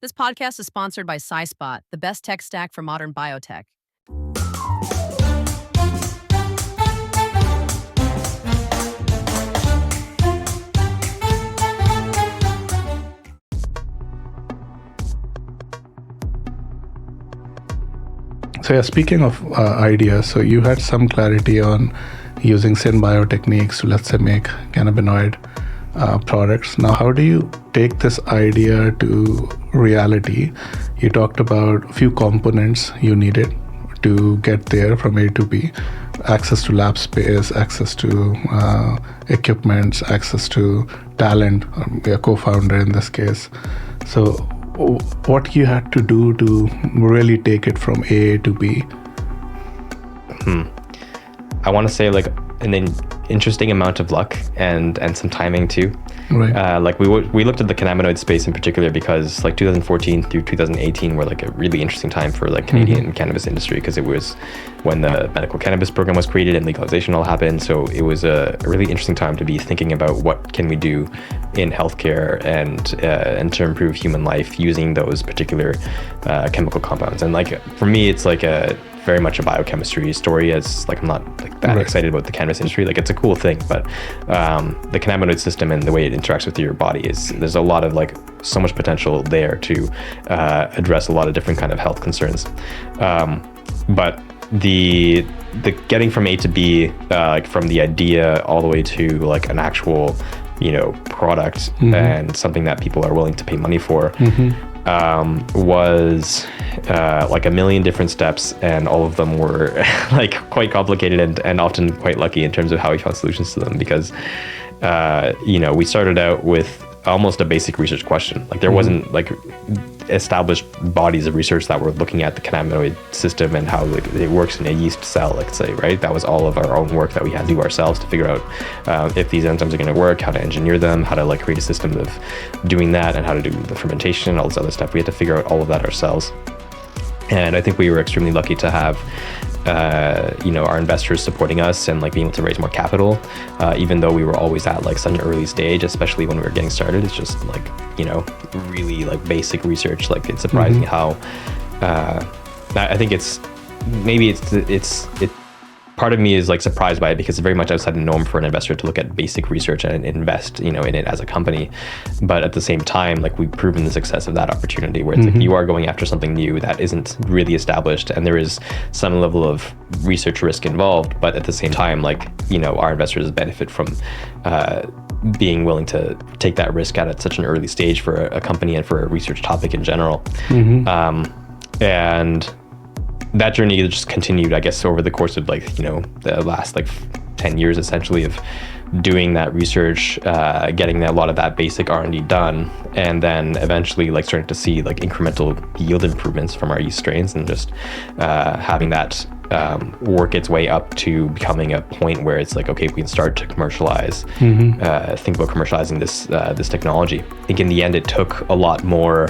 This podcast is sponsored by Scispot, the best tech stack for modern biotech. So yeah, speaking of ideas, so you had some clarity on using Synbio techniques to, let's say, make cannabinoid products. Now, how do you take this idea to reality? You talked about a few components you needed to get there from A to B: access to lab space, access to equipment, access to talent, a co-founder in this case. So what you had to do to really take it from A to B? I want to say like an interesting amount of luck and some timing too. Right. We looked at the cannabinoid space in particular because like 2014 through 2018 were like a really interesting time for like Canadian cannabis industry, because it was when the medical cannabis program was created and legalization all happened. So it was a really interesting time to be thinking about what can we do in healthcare and to improve human life using those particular chemical compounds. And like for me, it's like very much a biochemistry story, as like I'm not like that excited about the cannabis industry. Like it's a cool thing, but the cannabinoid system and the way it interacts with your body there's a lot of like so much potential there to address a lot of different kind of health concerns. But the getting from A to B, like from the idea all the way to like an actual, product and something that people are willing to pay money for, was like a million different steps, and all of them were like quite complicated and often quite lucky in terms of how we found solutions to them, because we started out with almost a basic research question. Like there wasn't like established bodies of research that were looking at the cannabinoid system and how like it works in a yeast cell, let's say, right? That was all of our own work that we had to do ourselves to figure out if these enzymes are going to work, how to engineer them, how to like create a system of doing that, and how to do the fermentation, all this other stuff. We had to figure out all of that ourselves. And I think we were extremely lucky to have our investors supporting us and like being able to raise more capital, even though we were always at like such an early stage, especially when we were getting started. It's just like, really like basic research. Like it's surprising how I think part of me is like surprised by it, because it's very much outside the norm for an investor to look at basic research and invest, in it as a company. But at the same time, like we've proven the success of that opportunity, where it's like you are going after something new that isn't really established, and there is some level of research risk involved. But at the same time, like, our investors benefit from being willing to take that risk at such an early stage for a company and for a research topic in general. And that journey just continued, I guess, over the course of like, the last like 10 years essentially of doing that research, getting a lot of that basic R&D done, and then eventually like starting to see like incremental yield improvements from our yeast strains, and just having that work its way up to becoming a point where it's like, okay, we can start to commercialize, think about commercializing this technology. I think in the end, it took a lot more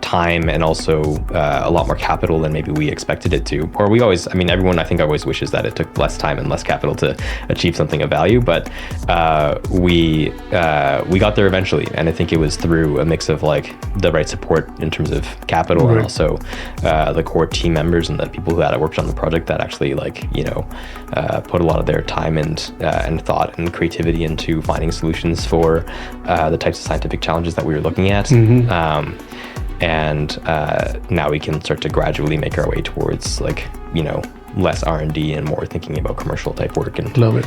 time and also a lot more capital than maybe we expected it to. Or everyone I think always wishes that it took less time and less capital to achieve something of value, but we got there eventually. And I think it was through a mix of like the right support in terms of capital, and also the core team members and the people who had worked on the project that actually like, put a lot of their time and thought and creativity into finding solutions for the types of scientific challenges that we were looking at. And now we can start to gradually make our way towards like, less R&D and more thinking about commercial type work, and love it.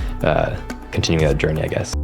Continuing that journey, I guess.